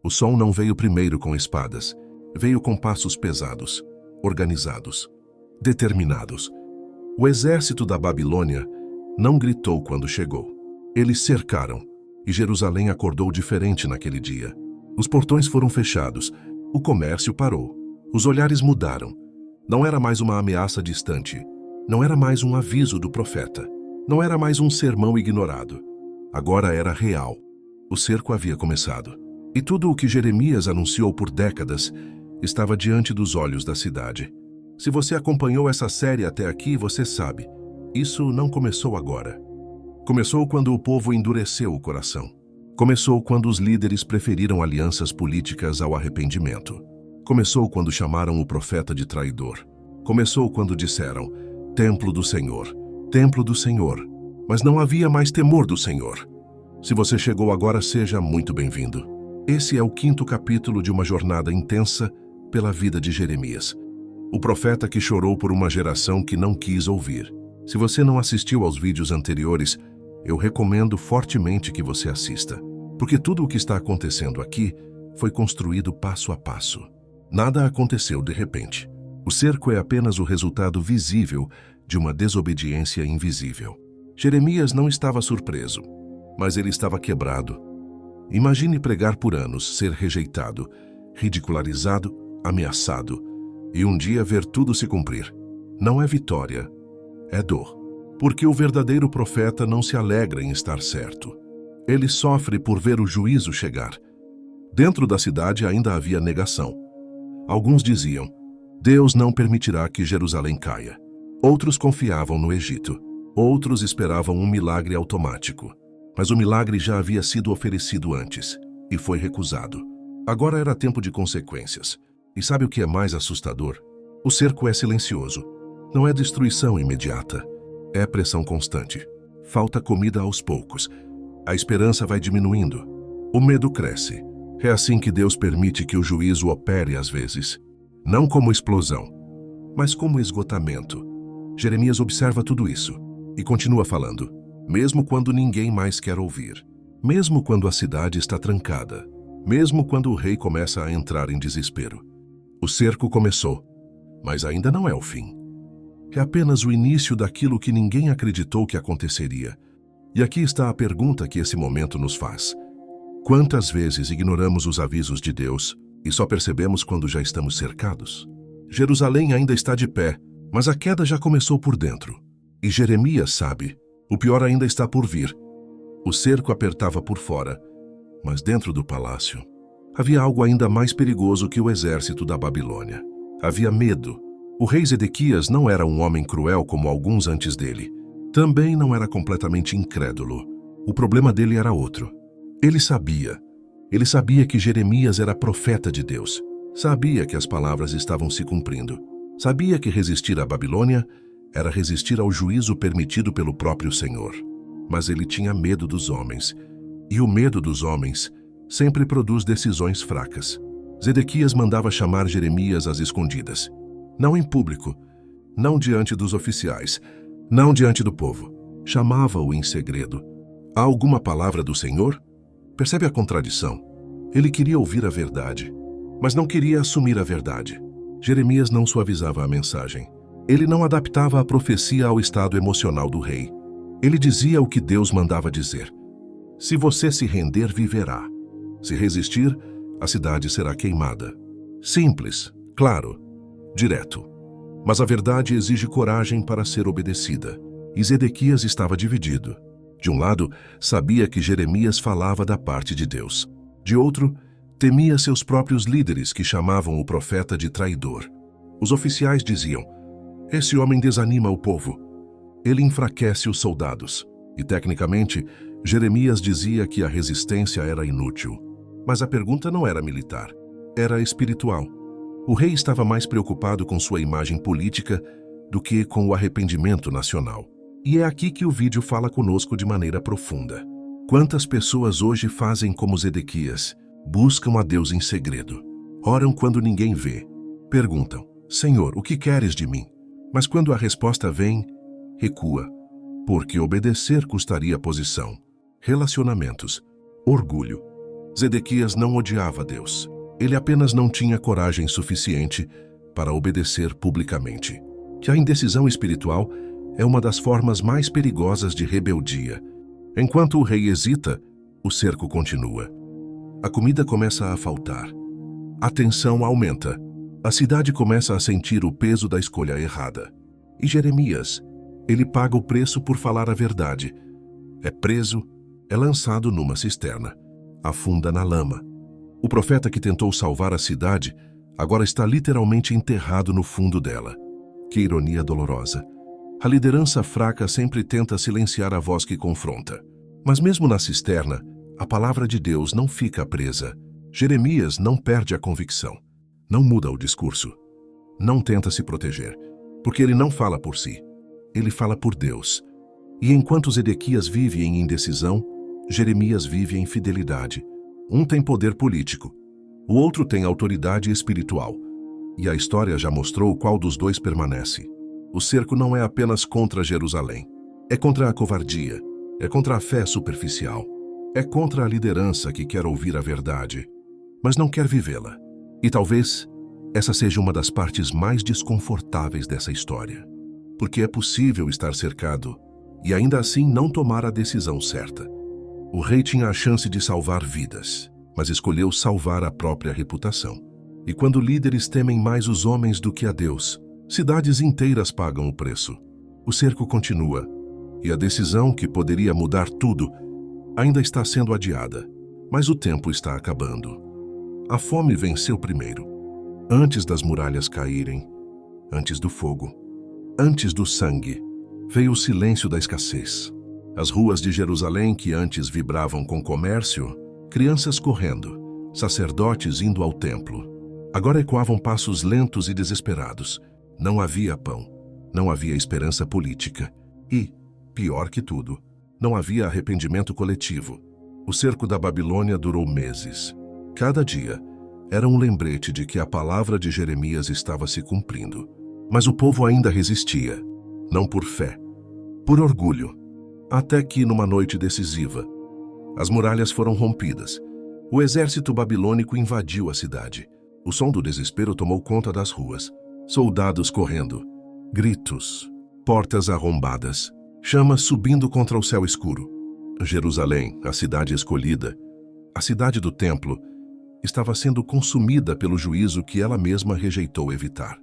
O som não veio primeiro com espadas, veio com passos pesados, organizados, determinados. O exército da Babilônia não gritou quando chegou. Eles cercaram, e Jerusalém acordou diferente naquele dia. Os portões foram fechados, o comércio parou, os olhares mudaram. Não era mais uma ameaça distante, não era mais um aviso do profeta, não era mais um sermão ignorado. Agora era real. O cerco havia começado. E tudo o que Jeremias anunciou por décadas estava diante dos olhos da cidade. Se você acompanhou essa série até aqui, você sabe, isso não começou agora. Começou quando o povo endureceu o coração. Começou quando os líderes preferiram alianças políticas ao arrependimento. Começou quando chamaram o profeta de traidor. Começou quando disseram, templo do Senhor, mas não havia mais temor do Senhor. Se você chegou agora, seja muito bem-vindo. Esse é o 5º capítulo de uma jornada intensa pela vida de Jeremias. O profeta que chorou por uma geração que não quis ouvir. Se você não assistiu aos vídeos anteriores, eu recomendo fortemente que você assista, porque tudo o que está acontecendo aqui foi construído passo a passo. Nada aconteceu de repente. O cerco é apenas o resultado visível de uma desobediência invisível. Jeremias não estava surpreso, mas ele estava quebrado. Imagine pregar por anos, ser rejeitado, ridicularizado, ameaçado, e um dia ver tudo se cumprir. Não é vitória, é dor. Porque o verdadeiro profeta não se alegra em estar certo. Ele sofre por ver o juízo chegar. Dentro da cidade ainda havia negação. Alguns diziam, Deus não permitirá que Jerusalém caia. Outros confiavam no Egito. Outros esperavam um milagre automático. Mas o milagre já havia sido oferecido antes e foi recusado. Agora era tempo de consequências. E sabe o que é mais assustador? O cerco é silencioso. Não é destruição imediata. É pressão constante. Falta comida aos poucos. A esperança vai diminuindo. O medo cresce. É assim que Deus permite que o juízo opere às vezes. Não como explosão, mas como esgotamento. Jeremias observa tudo isso e continua falando. Mesmo quando ninguém mais quer ouvir. Mesmo quando a cidade está trancada. Mesmo quando o rei começa a entrar em desespero. O cerco começou, mas ainda não é o fim. É apenas o início daquilo que ninguém acreditou que aconteceria. E aqui está a pergunta que esse momento nos faz. Quantas vezes ignoramos os avisos de Deus e só percebemos quando já estamos cercados? Jerusalém ainda está de pé, mas a queda já começou por dentro. E Jeremias sabe, o pior ainda está por vir. O cerco apertava por fora, mas dentro do palácio havia algo ainda mais perigoso que o exército da Babilônia. Havia medo. O rei Zedequias não era um homem cruel como alguns antes dele. Também não era completamente incrédulo. O problema dele era outro. Ele sabia que Jeremias era profeta de Deus. Sabia que as palavras estavam se cumprindo. Sabia que resistir à Babilônia era resistir ao juízo permitido pelo próprio Senhor. Mas ele tinha medo dos homens. E o medo dos homens sempre produz decisões fracas. Zedequias mandava chamar Jeremias às escondidas. Não em público, não diante dos oficiais, não diante do povo. Chamava-o em segredo. Há alguma palavra do Senhor? Percebe a contradição? Ele queria ouvir a verdade, mas não queria assumir a verdade. Jeremias não suavizava a mensagem. Ele não adaptava a profecia ao estado emocional do rei. Ele dizia o que Deus mandava dizer. Se você se render, viverá. Se resistir, a cidade será queimada. Simples, claro, direto. Mas a verdade exige coragem para ser obedecida. E Zedequias estava dividido. De um lado, sabia que Jeremias falava da parte de Deus. De outro, temia seus próprios líderes que chamavam o profeta de traidor. Os oficiais diziam, esse homem desanima o povo. Ele enfraquece os soldados. E, tecnicamente, Jeremias dizia que a resistência era inútil. Mas a pergunta não era militar, era espiritual. O rei estava mais preocupado com sua imagem política do que com o arrependimento nacional. E é aqui que o vídeo fala conosco de maneira profunda. Quantas pessoas hoje fazem como Zedequias, buscam a Deus em segredo, oram quando ninguém vê, perguntam, Senhor, o que queres de mim? Mas quando a resposta vem, recua, porque obedecer custaria posição, relacionamentos, orgulho. Zedequias não odiava Deus. Ele apenas não tinha coragem suficiente para obedecer publicamente. Que a indecisão espiritual é uma das formas mais perigosas de rebeldia. Enquanto o rei hesita, o cerco continua. A comida começa a faltar. A tensão aumenta. A cidade começa a sentir o peso da escolha errada. E Jeremias, ele paga o preço por falar a verdade. É preso, é lançado numa cisterna, afunda na lama. O profeta que tentou salvar a cidade agora está literalmente enterrado no fundo dela. Que ironia dolorosa. A liderança fraca sempre tenta silenciar a voz que confronta. Mas mesmo na cisterna, a palavra de Deus não fica presa. Jeremias não perde a convicção. Não muda o discurso. Não tenta se proteger. Porque ele não fala por si. Ele fala por Deus. E enquanto Zedequias vive em indecisão, Jeremias vive em fidelidade. Um tem poder político. O outro tem autoridade espiritual. E a história já mostrou qual dos dois permanece. O cerco não é apenas contra Jerusalém. É contra a covardia. É contra a fé superficial. É contra a liderança que quer ouvir a verdade, mas não quer vivê-la. E talvez essa seja uma das partes mais desconfortáveis dessa história. Porque é possível estar cercado e ainda assim não tomar a decisão certa. O rei tinha a chance de salvar vidas, mas escolheu salvar a própria reputação. E quando líderes temem mais os homens do que a Deus, cidades inteiras pagam o preço. O cerco continua, e a decisão que poderia mudar tudo ainda está sendo adiada, mas o tempo está acabando. A fome venceu primeiro, antes das muralhas caírem, antes do fogo, antes do sangue, veio o silêncio da escassez. As ruas de Jerusalém, que antes vibravam com comércio, crianças correndo, sacerdotes indo ao templo, agora ecoavam passos lentos e desesperados. Não havia pão, não havia esperança política e, pior que tudo, não havia arrependimento coletivo. O cerco da Babilônia durou meses. Cada dia era um lembrete de que a palavra de Jeremias estava se cumprindo. Mas o povo ainda resistia, não por fé, por orgulho. Até que, numa noite decisiva, as muralhas foram rompidas. O exército babilônico invadiu a cidade. O som do desespero tomou conta das ruas. Soldados correndo, gritos, portas arrombadas, chamas subindo contra o céu escuro. Jerusalém, a cidade escolhida, a cidade do templo, estava sendo consumida pelo juízo que ela mesma rejeitou evitar.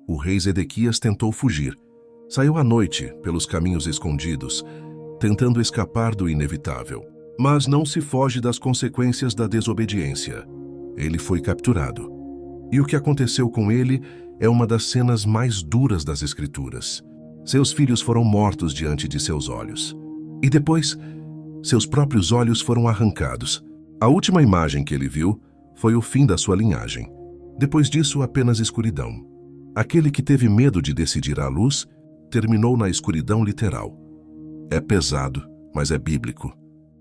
O rei Zedequias tentou fugir. Saiu à noite, pelos caminhos escondidos, tentando escapar do inevitável. Mas não se foge das consequências da desobediência. Ele foi capturado. E o que aconteceu com ele é uma das cenas mais duras das Escrituras. Seus filhos foram mortos diante de seus olhos. E depois, seus próprios olhos foram arrancados. A última imagem que ele viu foi o fim da sua linhagem. Depois disso, apenas escuridão. Aquele que teve medo de decidir a luz, terminou na escuridão literal. É pesado, mas é bíblico.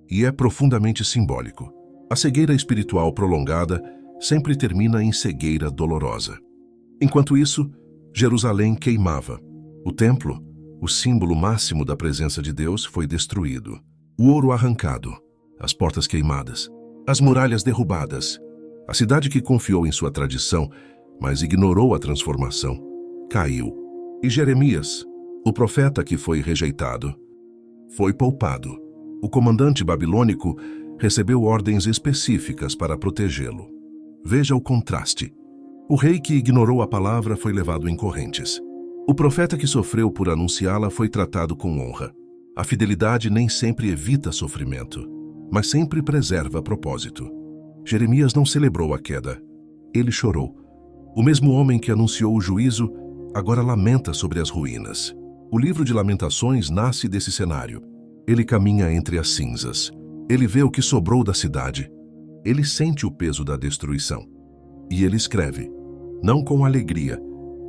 E é profundamente simbólico. A cegueira espiritual prolongada sempre termina em cegueira dolorosa. Enquanto isso, Jerusalém queimava. O templo, o símbolo máximo da presença de Deus, foi destruído. O ouro arrancado, as portas queimadas, as muralhas derrubadas. A cidade que confiou em sua tradição, mas ignorou a transformação, caiu. E Jeremias, o profeta que foi rejeitado, foi poupado. O comandante babilônico recebeu ordens específicas para protegê-lo. Veja o contraste. O rei que ignorou a palavra foi levado em correntes. O profeta que sofreu por anunciá-la foi tratado com honra. A fidelidade nem sempre evita sofrimento, mas sempre preserva propósito. Jeremias não celebrou a queda. Ele chorou. O mesmo homem que anunciou o juízo agora lamenta sobre as ruínas. O livro de Lamentações nasce desse cenário. Ele caminha entre as cinzas. Ele vê o que sobrou da cidade. Ele sente o peso da destruição. E ele escreve, não com alegria,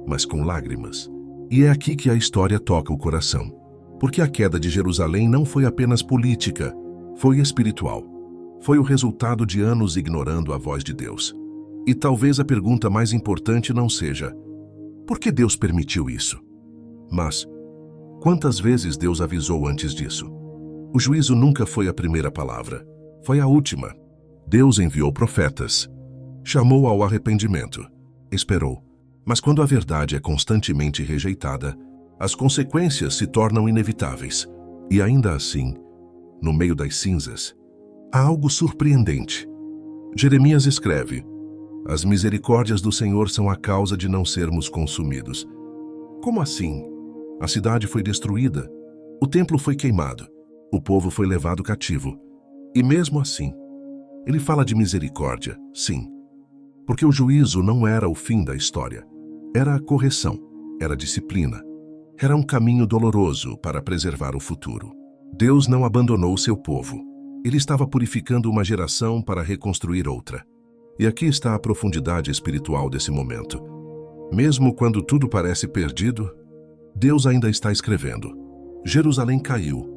mas com lágrimas. E é aqui que a história toca o coração. Porque a queda de Jerusalém não foi apenas política, foi espiritual. Foi o resultado de anos ignorando a voz de Deus. E talvez a pergunta mais importante não seja, por que Deus permitiu isso? Mas, quantas vezes Deus avisou antes disso? O juízo nunca foi a primeira palavra, foi a última. Deus enviou profetas, chamou ao arrependimento, esperou. Mas quando a verdade é constantemente rejeitada, as consequências se tornam inevitáveis. E ainda assim, no meio das cinzas, há algo surpreendente. Jeremias escreve: as misericórdias do Senhor são a causa de não sermos consumidos. Como assim? A cidade foi destruída, o templo foi queimado, o povo foi levado cativo. E mesmo assim, ele fala de misericórdia, sim, porque o juízo não era o fim da história. Era a correção, era a disciplina, era um caminho doloroso para preservar o futuro. Deus não abandonou seu povo. Ele estava purificando uma geração para reconstruir outra. E aqui está a profundidade espiritual desse momento. Mesmo quando tudo parece perdido, Deus ainda está escrevendo. Jerusalém caiu,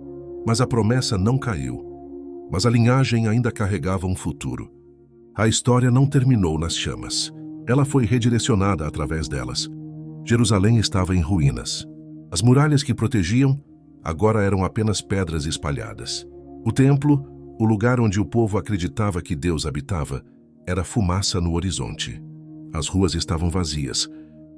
mas a promessa não caiu. Mas a linhagem ainda carregava um futuro. A história não terminou nas chamas. Ela foi redirecionada através delas. Jerusalém estava em ruínas. As muralhas que protegiam agora eram apenas pedras espalhadas. O templo, o lugar onde o povo acreditava que Deus habitava, era fumaça no horizonte. As ruas estavam vazias.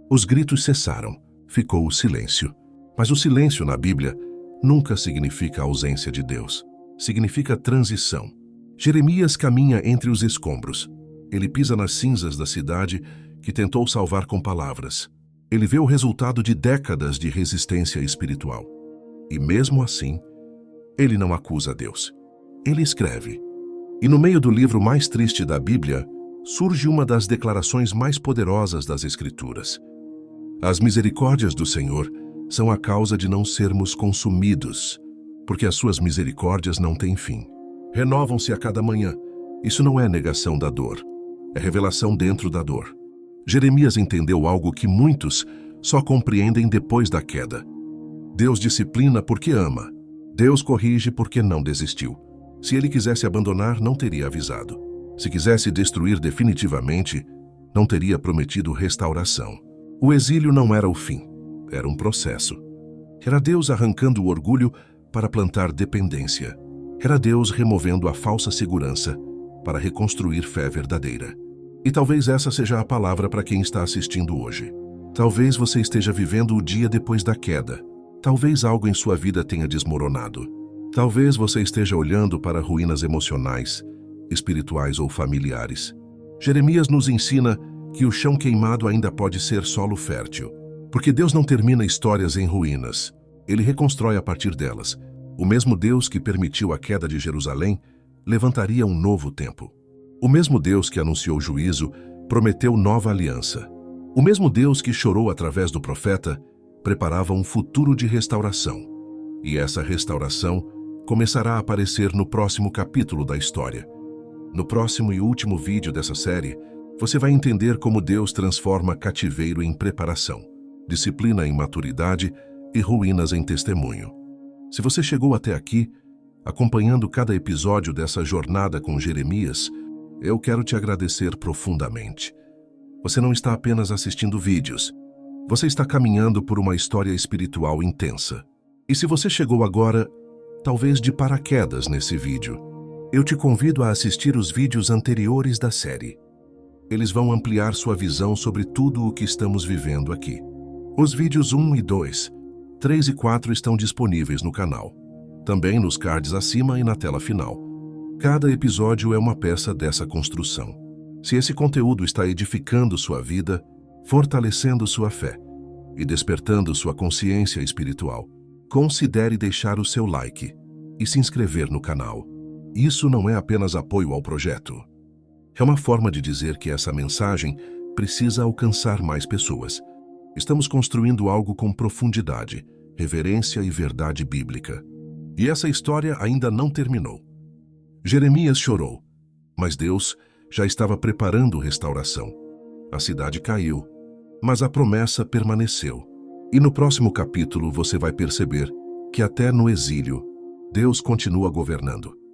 Os gritos cessaram. Ficou o silêncio. Mas o silêncio na Bíblia nunca significa ausência de Deus. Significa transição. Jeremias caminha entre os escombros. Ele pisa nas cinzas da cidade que tentou salvar com palavras. Ele vê o resultado de décadas de resistência espiritual. E mesmo assim, ele não acusa Deus. Ele escreve. E no meio do livro mais triste da Bíblia, surge uma das declarações mais poderosas das Escrituras. As misericórdias do Senhor são a causa de não sermos consumidos, porque as suas misericórdias não têm fim. Renovam-se a cada manhã. Isso não é negação da dor, é revelação dentro da dor. Jeremias entendeu algo que muitos só compreendem depois da queda. Deus disciplina porque ama. Deus corrige porque não desistiu. Se ele quisesse abandonar, não teria avisado. Se quisesse destruir definitivamente, não teria prometido restauração. O exílio não era o fim, era um processo. Era Deus arrancando o orgulho para plantar dependência. Era Deus removendo a falsa segurança para reconstruir fé verdadeira. E talvez essa seja a palavra para quem está assistindo hoje. Talvez você esteja vivendo o dia depois da queda. Talvez algo em sua vida tenha desmoronado. Talvez você esteja olhando para ruínas emocionais, espirituais ou familiares. Jeremias nos ensina que o chão queimado ainda pode ser solo fértil. Porque Deus não termina histórias em ruínas. Ele reconstrói a partir delas. O mesmo Deus que permitiu a queda de Jerusalém levantaria um novo tempo. O mesmo Deus que anunciou juízo prometeu nova aliança. O mesmo Deus que chorou através do profeta preparava um futuro de restauração. E essa restauração começará a aparecer no próximo capítulo da história. No próximo e último vídeo dessa série, você vai entender como Deus transforma cativeiro em preparação, disciplina em maturidade e ruínas em testemunho. Se você chegou até aqui, acompanhando cada episódio dessa jornada com Jeremias, eu quero te agradecer profundamente. Você não está apenas assistindo vídeos, você está caminhando por uma história espiritual intensa. E se você chegou agora, talvez de paraquedas nesse vídeo, eu te convido a assistir os vídeos anteriores da série. Eles vão ampliar sua visão sobre tudo o que estamos vivendo aqui. Os vídeos 1 e 2, 3 e 4 estão disponíveis no canal. Também nos cards acima e na tela final. Cada episódio é uma peça dessa construção. Se esse conteúdo está edificando sua vida, fortalecendo sua fé e despertando sua consciência espiritual, considere deixar o seu like e se inscrever no canal. Isso não é apenas apoio ao projeto. É uma forma de dizer que essa mensagem precisa alcançar mais pessoas. Estamos construindo algo com profundidade, reverência e verdade bíblica. E essa história ainda não terminou. Jeremias chorou, mas Deus já estava preparando restauração. A cidade caiu, mas a promessa permaneceu. E no próximo capítulo você vai perceber que até no exílio, Deus continua governando.